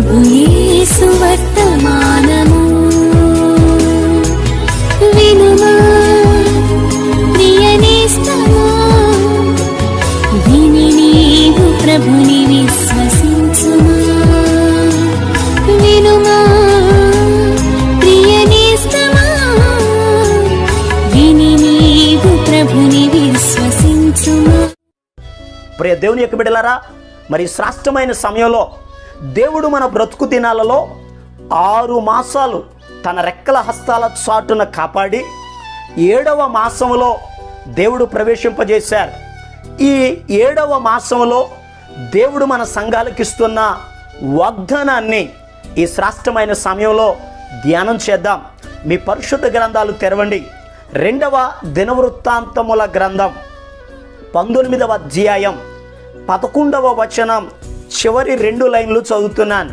ప్రభు యేసు వర్తమానము వినుమా ప్రియనేస్తమా, విని నీవు ప్రభుని విశ్వసించుమా. వినుమా ప్రియనేస్తమా, విని నీవు ప్రభుని విశ్వసించుమా. ప్రియ దేవుని యొక్క బిడ్డలారా, మరి శ్రేష్టమైన సమయంలో దేవుడు మన బ్రతుకు దినాలలో 6 మాసాలు తన రెక్కల హస్తాల చాటున కాపాడి 7వ మాసంలో దేవుడు ప్రవేశింపజేశారు. ఈ 7వ మాసంలో దేవుడు మన సంఘాలకు ఇస్తున్న వాగ్దానాన్ని ఈ శ్రేష్టమైన సమయంలో ధ్యానం చేద్దాం. మీ పరిశుద్ధ గ్రంథాలు తెరవండి. 2వ దినవృత్తాంతముల గ్రంథం 19వ అధ్యాయం 11వ వచనం చివరి 2 లైన్లు చదువుతున్నాను.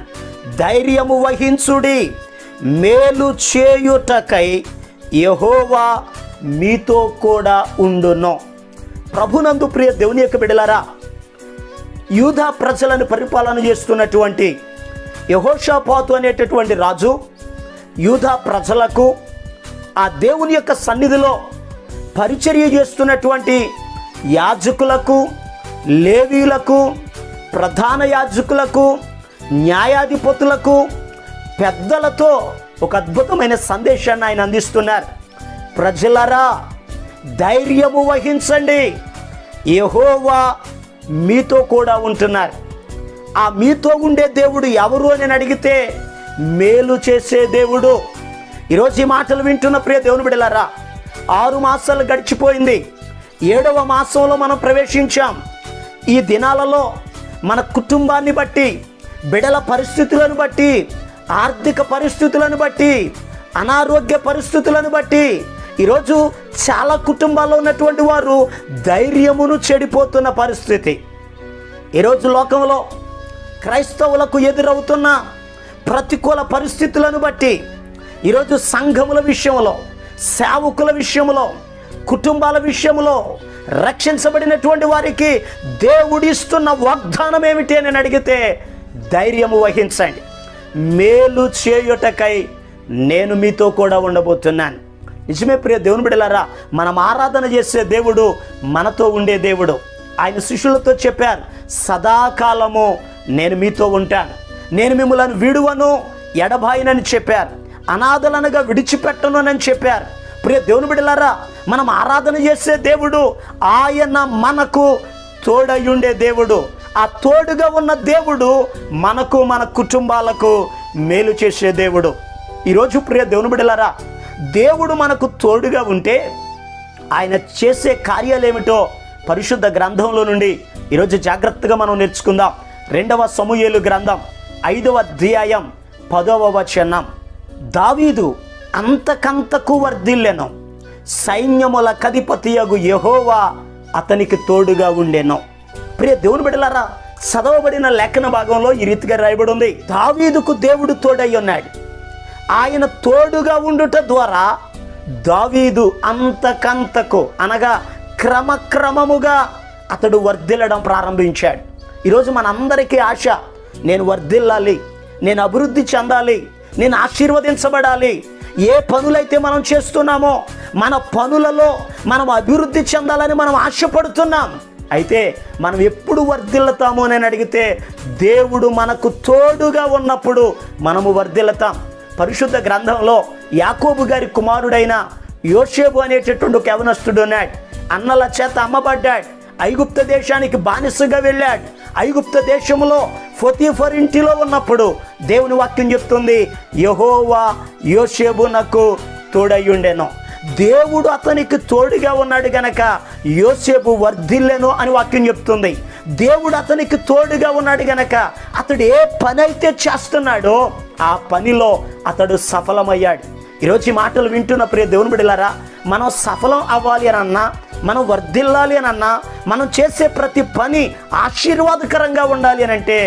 ధైర్యము వహించుడి, మేలు చేయుటకై యెహోవా మీతో కూడా ఉండును. ప్రభునందు ప్రియ దేవుని యొక్క బిడ్డలారా, యూదా ప్రజలను పరిపాలన చేస్తున్నటువంటి యెహోషాపాతు అనేటటువంటి రాజు యూదా ప్రజలకు ఆ దేవుని యొక్క సన్నిధిలో పరిచర్య చేస్తున్నటువంటి యాజకులకు, లేవీయులకు, ప్రధాన యాజకులకు, న్యాయాధిపతులకు, పెద్దలతో ఒక అద్భుతమైన సందేశాన్ని ఆయన అందిస్తున్నారు. ప్రజలరా, ధైర్యము వహించండి, యెహోవా మీతో కూడా ఉంటున్నారు. ఆ మీతో ఉండే దేవుడు ఎవరు అని అడిగితే మేలు చేసే దేవుడు. ఈరోజు ఈ మాటలు వింటున్న ప్రియ దేవుని బిడ్డలారా, 6 మాసాలు గడిచిపోయింది. 7వ మాసంలో మనం ప్రవేశించాం. ఈ దినాలలో మన కుటుంబాన్ని బట్టి, బిడల పరిస్థితులను బట్టి, ఆర్థిక పరిస్థితులను బట్టి, అనారోగ్య పరిస్థితులను బట్టి ఈరోజు చాలా కుటుంబాల్లో ఉన్నటువంటి వారు ధైర్యమును చెడిపోతున్న పరిస్థితి. ఈరోజు లోకంలో క్రైస్తవులకు ఎదురవుతున్న ప్రతికూల పరిస్థితులను బట్టి ఈరోజు సంఘముల విషయంలో, సేవకుల విషయంలో, కుటుంబాల విషయంలో రక్షించబడినటువంటి వారికి దేవుడిస్తున్న వాగ్దానం ఏమిటి అని అడిగితే ధైర్యము వహించండి, మేలు చేయుటకై నేను మీతో కూడా ఉండబోతున్నాను. నిజమే ప్రియ దేవుని బిడ్డలారా, మనం ఆరాధన చేసే దేవుడు మనతో ఉండే దేవుడు. ఆయన శిష్యులతో చెప్పారు, సదాకాలము నేను మీతో ఉంటాను, నేను మిమ్మల్ని విడువను, ఎడబాయనని చెప్పారు. అనాథలనగా విడిచిపెట్టను అని చెప్పారు. ప్రియ దేవుని బిడ్డలారా, మనం ఆరాధన చేసే దేవుడు ఆయన మనకు తోడయుండే దేవుడు. ఆ తోడుగా ఉన్న దేవుడు మనకు, మన కుటుంబాలకు మేలు చేసే దేవుడు. ఈరోజు ప్రియ దేవుని బిడ్డలారా, దేవుడు మనకు తోడుగా ఉంటే ఆయన చేసే కార్యాలు ఏమిటో పరిశుద్ధ గ్రంథంలో నుండి ఈరోజు జాగ్రత్తగా మనం నేర్చుకుందాం. 2వ సమూయేలు గ్రంథం 5వ అధ్యాయం 10వ వచనం. దావీదు అంతకంతకు వర్ధిల్లెను, సైన్యముల అధిపతియగు యెహోవా అతనికి తోడుగా ఉండెను. ప్రియ దేవుని బిడ్డలారా, చదవబడిన లేఖన భాగంలో ఈ రీతిగా రాయబడి ఉంది, దావీదుకు దేవుడు తోడై ఉన్నాడు. ఆయన తోడుగా ఉండుట ద్వారా దావీదు అంతకంతకు అనగా క్రమక్రమముగా అతడు వర్ధిల్లడం ప్రారంభించాడు. ఈరోజు మనందరికీ ఆశ, నేను వర్ధిల్లాలి, నేను అభివృద్ధి చెందాలి, నేను ఆశీర్వదించబడాలి. ఏ పనులైతే మనం చేస్తున్నామో మన పనులలో మనం అభివృద్ధి చెందాలని మనం ఆశపడుతున్నాం. అయితే మనం ఎప్పుడు వర్ధిల్లుతాము అని అడిగితే దేవుడు మనకు తోడుగా ఉన్నప్పుడు మనము వర్ధిల్లుతాం. పరిశుద్ధ గ్రంథంలో యాకోబు గారి కుమారుడైన యోసేపు అనేటటువంటి ఒక యవనస్తుడు ఉన్నాడు. అన్నల చేత అమ్మబడ్డాడు, ఐగుప్త దేశానికి బానిసగా వెళ్ళాడు. ఐగుప్త దేశంలో పొతీఫర్ ఇంటిలో ఉన్నప్పుడు దేవుని వాక్యం చెప్తుంది, యెహోవా యోసేపునకు తోడయ్యుండెను. దేవుడు అతనికి తోడుగా ఉన్నాడు గనక యోసేపు వర్ధిల్లెను అని వాక్యం చెప్తుంది. దేవుడు అతనికి తోడుగా ఉన్నాడు గనక అతడు ఏ పని అయితే చేస్తున్నాడో ఆ పనిలో అతడు సఫలమయ్యాడు. ఈరోజు ఈ మాటలు వింటున్న ప్రియ దేవుని బిడ్డలారా, మనం సఫలం అవ్వాలి అని అన్నా, మనం వర్ధిల్లాలి అని అన్నా, మనం చేసే ప్రతి పని ఆశీర్వాదకరంగా ఉండాలి అని అంటే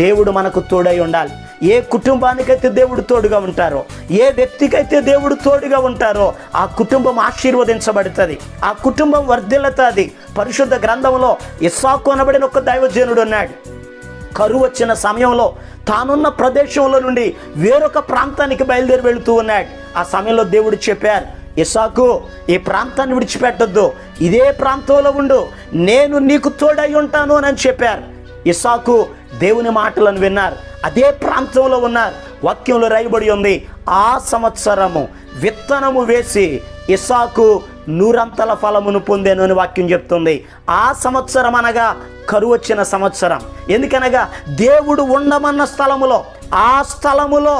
దేవుడు మనకు తోడై ఉండాలి. ఏ కుటుంబానికైతే దేవుడు తోడుగా ఉంటారో, ఏ వ్యక్తికైతే దేవుడు తోడుగా ఉంటారో ఆ కుటుంబం ఆశీర్వదించబడుతుంది, ఆ కుటుంబం వర్ధిల్లుతుంది. పరిశుద్ధ గ్రంథంలో ఇస్సాకు అనబడిన ఒక దైవజనుడు ఉన్నాడు. కరువు వచ్చిన సమయంలో తానున్న ప్రదేశంలో నుండి వేరొక ప్రాంతానికి బయలుదేరి వెళుతూ ఉన్నాడు. ఆ సమయంలో దేవుడు చెప్పారు, ఇస్సాకు, ఈ ప్రాంతాన్ని విడిచిపెట్టొద్దు, ఇదే ప్రాంతంలో ఉండు, నేను నీకు తోడై ఉంటాను అని చెప్పారు. ఇస్సాకు దేవుని మాటలను విన్నారు, అదే ప్రాంతంలో ఉన్నారు. వాక్యంలో రాయబడి ఉంది, ఆ సంవత్సరము విత్తనము వేసి ఇస్సాకు 100 ఫలమును పొందాను అని వాక్యం చెప్తుంది. ఆ సంవత్సరం అనగా కరువు వచ్చిన సంవత్సరం. ఎందుకనగా దేవుడు ఉండమన్న స్థలములో, ఆ స్థలములో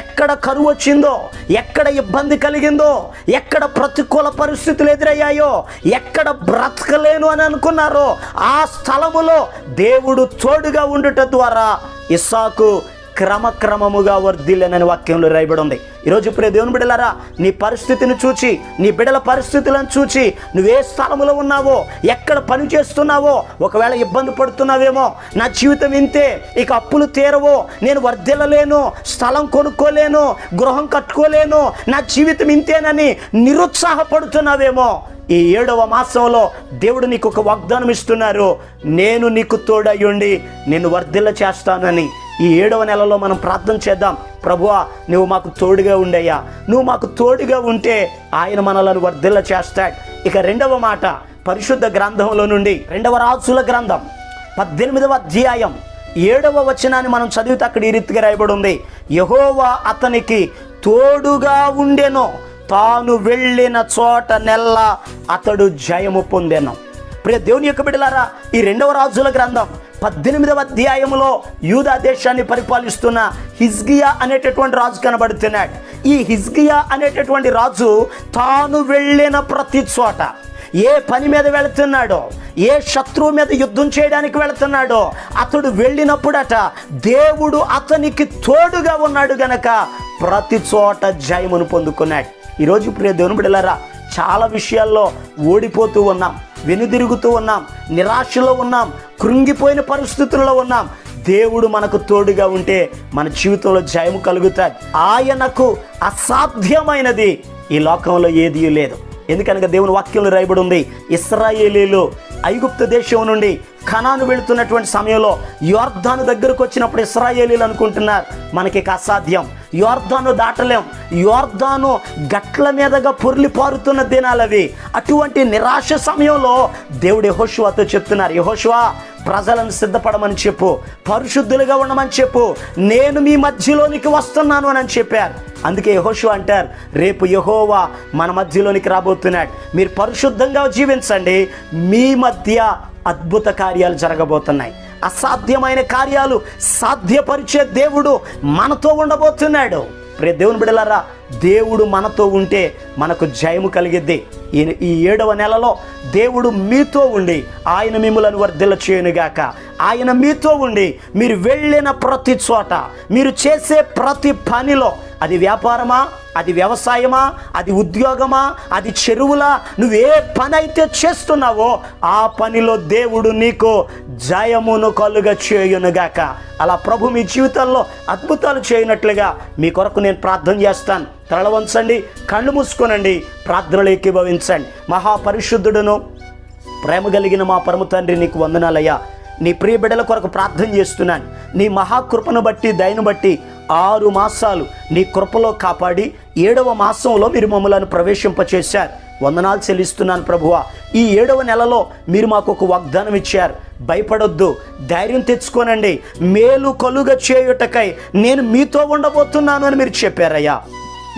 ఎక్కడ కరువు వచ్చిందో, ఎక్కడ ఇబ్బంది కలిగిందో, ఎక్కడ ప్రతికూల పరిస్థితులు ఎదురయ్యాయో, ఎక్కడ బ్రతకలేను అని అనుకున్నారో, ఆ స్థలములో దేవుడు తోడుగా ఉండుట ద్వారా ఇస్సాకు క్రమక్రమముగా వర్ధిల్లెనని వాక్యంలో రాయబడి ఉంది. ఈరోజు ప్రియ దేవుని బిడ్డలారా, నీ పరిస్థితిని చూచి, నీ బిడ్డల పరిస్థితులను చూచి, నువ్వే స్థలంలో ఉన్నావో, ఎక్కడ పని చేస్తున్నావో, ఒకవేళ ఇబ్బంది పడుతున్నావేమో, నా జీవితం ఇంతే, ఇక అప్పులు తీరవో, నేను వర్ధిల్లలేను, స్థలం కొనుక్కోలేను, గృహం కట్టుకోలేను, నా జీవితం ఇంతేనని నిరుత్సాహపడుతున్నావేమో, ఈ 7వ మాసంలో దేవుడు నీకు ఒక వాగ్దానం ఇస్తున్నారు, నేను నీకు తోడయ్యుండి నిన్ను వర్ధిల్ల చేస్తానని. ఈ 7వ నెలలో మనం ప్రార్థన చేద్దాం, ప్రభువా నువ్వు మాకు తోడుగా ఉండయ్యా, నువ్వు మాకు తోడుగా ఉంటే ఆయన మనలను వర్ధిల్ల చేస్తాడు. ఇక 2వ మాట పరిశుద్ధ గ్రంథంలో నుండి 2వ రాజుల గ్రంథం 18వ అధ్యాయం 7వ వచనాన్ని మనం చదివితే అక్కడ ఈ రీతిగా రాయబడి ఉంది, యెహోవా అతనికి తోడుగా ఉండెను, తాను వెళ్ళిన చోట నెల్ల అతడు జయము పొందెను. ప్రియ దేవుని యొక్క బిడ్డలారా, ఈ 2వ రాజుల గ్రంథం 18వ అధ్యాయంలో యూదా దేశాన్ని పరిపాలిస్తున్న హిజ్కియా అనేటటువంటి రాజు కనబడుతున్నాడు. ఈ హిజ్కియా అనేటటువంటి రాజు తాను వెళ్ళిన ప్రతి చోట, ఏ పని మీద వెళుతున్నాడో, ఏ శత్రువు మీద యుద్ధం చేయడానికి వెళుతున్నాడో, అతడు వెళ్ళినప్పుడట దేవుడు అతనికి తోడుగా ఉన్నాడు గనక ప్రతి చోట జయమును పొందుకున్నాడు. ఈరోజు ప్రియ దేవుని బిడ్డలారా, చాలా విషయాల్లో ఓడిపోతూ ఉన్నాం, వెనుదిరుగుతూ ఉన్నాం, నిరాశలో ఉన్నాం, కృంగిపోయిన పరిస్థితుల్లో ఉన్నాం. దేవుడు మనకు తోడుగా ఉంటే మన జీవితంలో జయము కలుగుతాయి. ఆయనకు అసాధ్యమైనది ఈ లోకంలో ఏదీ లేదు. ఎందుకనగా దేవుని వాక్యంలో రాయబడి ఉంది, ఇశ్రాయేలీలు ఐగుప్తు దేశం నుండి కనాను వెళుతున్నటువంటి సమయంలో యోర్దాను దగ్గరకు వచ్చినప్పుడు ఇశ్రాయేలీలు అనుకుంటున్నారు, మనకి అసాధ్యం, యోర్దాను దాటలేం, యోర్దాను గట్ల మీదగా పొర్లి పారుతున్న దినాలవి. అటువంటి నిరాశ సమయంలో దేవుడు యెహోషువతో చెప్తున్నారు, యెహోషువా ప్రజలను సిద్ధపడమని చెప్పు, పరిశుద్ధులుగా ఉండమని చెప్పు, నేను మీ మధ్యలోనికి వస్తున్నాను అని చెప్పారు. అందుకే యెహోషువ అంటారు, రేపు యెహోవా మన మధ్యలోనికి రాబోతున్నాడు, మీరు పరిశుద్ధంగా జీవించండి, మీ మధ్య అద్భుత కార్యాలు జరగబోతున్నాయి, అసాధ్యమైన కార్యాలు సాధ్యపరిచే దేవుడు మనతో ఉండబోతున్నాడు. ప్రియ దేవుని బిడ్డలారా, దేవుడు మనతో ఉంటే మనకు జయము కలిగిద్ది. ఈ 7వ నెలలో దేవుడు మీతో ఉండి ఆయన మిమ్ములను వర్ధిల్ల చేయునుగాక. ఆయన మీతో ఉండి మీరు వెళ్ళిన ప్రతి చోట, మీరు చేసే ప్రతి పనిలో, అది వ్యాపారమా, అది వ్యవసాయమా, అది ఉద్యోగమా, అది చెరువులా, నువ్వే పని అయితే చేస్తున్నావో ఆ పనిలో దేవుడు నీకు జయమును కలుగ చేయునుగాక. అలా ప్రభు మీ జీవితంలో అద్భుతాలు చేయనట్లుగా మీ కొరకు నేను ప్రార్థన చేస్తాను. తల వంచండి, కళ్ళు మూసుకోనండి, ప్రార్థనలు ఏకీభవించండి. మహాపరిశుద్ధుడును ప్రేమ కలిగిన మా పరమ తండ్రి, నీకు వందనాలయ్యా. నీ ప్రియ బిడ్డల కొరకు ప్రార్థన చేస్తున్నాను. నీ మహాకృపను బట్టి, దయను బట్టి 6 మాసాలు నీ కృపలో కాపాడి 7వ మాసంలో మీరు మమ్మలను ప్రవేశింపచేశారు. వందనాలు చెల్లిస్తున్నాను ప్రభువా. ఈ 7వ నెలలో మీరు మాకు ఒక వాగ్దానం ఇచ్చారు, భయపడొద్దు, ధైర్యం తెచ్చుకోనండి, మేలు కలుగ చేయుటకై నేను మీతో ఉండబోతున్నాను అని మీరు చెప్పారయ్యా.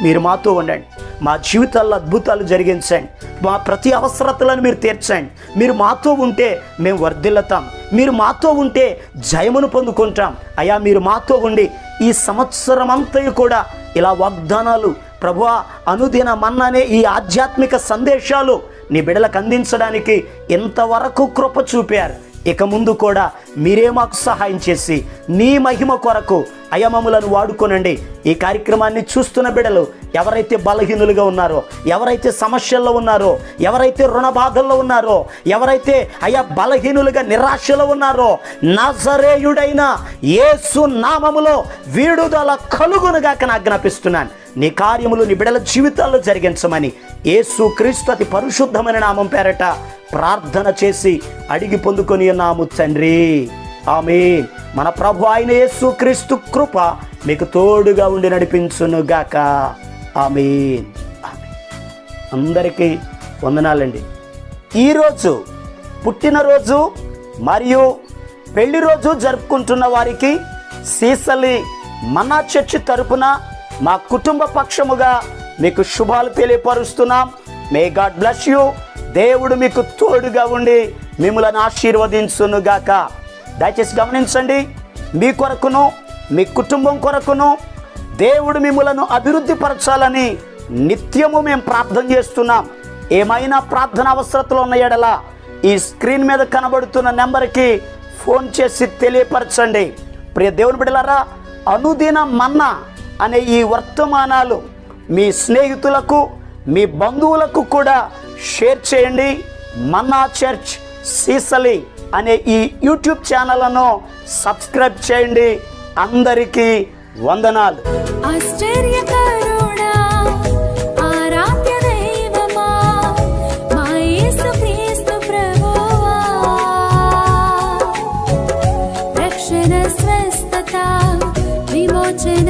మీరు మాతో ఉండండి, మా జీవితాల్లో అద్భుతాలు జరిగించండి, మా ప్రతి అవసరతలను మీరు తీర్చండి. మీరు మాతో ఉంటే మేము వర్ధిల్లుతాం, మీరు మాతో ఉంటే జయమును పొందుకుంటాం. అయ్యా, మీరు మాతో ఉండి ఈ సంవత్సరం అంతయు కూడా ఇలా వాగ్దానాలు ప్రభువా, అనుదిన మన్ననే ఈ ఆధ్యాత్మిక సందేశాలు నీ బిడ్డలకు అందించడానికి ఎంతవరకు కృప చూపారు. ఇక ముందు కూడా మీరే మాకు సహాయం చేసి నీ మహిమ కొరకు అయమములను వాడుకోనండి. ఈ కార్యక్రమాన్ని చూస్తున్న బిడ్డలు ఎవరైతే బలహీనులుగా ఉన్నారో, ఎవరైతే సమస్యల్లో ఉన్నారో, ఎవరైతే రుణ బాధల్లో ఉన్నారో, ఎవరైతే బలహీనులుగా నిరాశలో ఉన్నారో, నజరేయుడైన యేసు నామములో విడుదల కలుగునుగాక ఆజ్ఞాపిస్తున్నాను. నీ కార్యములు నీ బిడ్డల జీవితాల్లో జరిగించమని యేసు క్రీస్తు అతి పరిశుద్ధమైన నామం పేరట ప్రార్థన చేసి అడిగి పొందుకొని ఉన్నాము తండ్రి, ఆమేన్. మన ప్రభు అయిన యేసుక్రీస్తు కృప మీకు తోడుగా ఉండి నడిపించును గాక. ఆమేన్. అందరికీ వందనాలండి. ఈరోజు పుట్టినరోజు మరియు పెళ్లి రోజు జరుపుకుంటున్న వారికి సీసలి మన్నా చర్చి తరపున మా కుటుంబ పక్షముగా మీకు శుభాలు తెలియపరుస్తున్నాం. May God bless you. దేవుడు మీకు తోడుగా ఉండి మిమ్మల్ని ఆశీర్వదించును గాక. దయచేసి గమనించండి, మీ కొరకును మీ కుటుంబం కొరకును దేవుడు మిమ్మలను అభివృద్ధి పరచాలని నిత్యము మేము ప్రార్థన చేస్తున్నాం. ఏమైనా ప్రార్థన అవసరతలు ఉన్న ఎడల ఈ స్క్రీన్ మీద కనబడుతున్న నెంబర్కి ఫోన్ చేసి తెలియపరచండి. ప్రియ దేవుని బిడ్డలారా, అనుదిన మన్నా అనే ఈ వర్తమానాలు మీ స్నేహితులకు మీ బంధువులకు కూడా షేర్ చేయండి. మన్నా చర్చ్ సీసలి అనే ఈ యూట్యూబ్ ఛానల్ను సబ్స్క్రైబ్ చేయండి. అందరికీ వందనాలు. ఆశ్చర్యకరుడా, ఆరాధ్య దైవమా, మా యేసుక్రీస్తు ప్రభువా, రక్షణ స్వస్థత విమోచన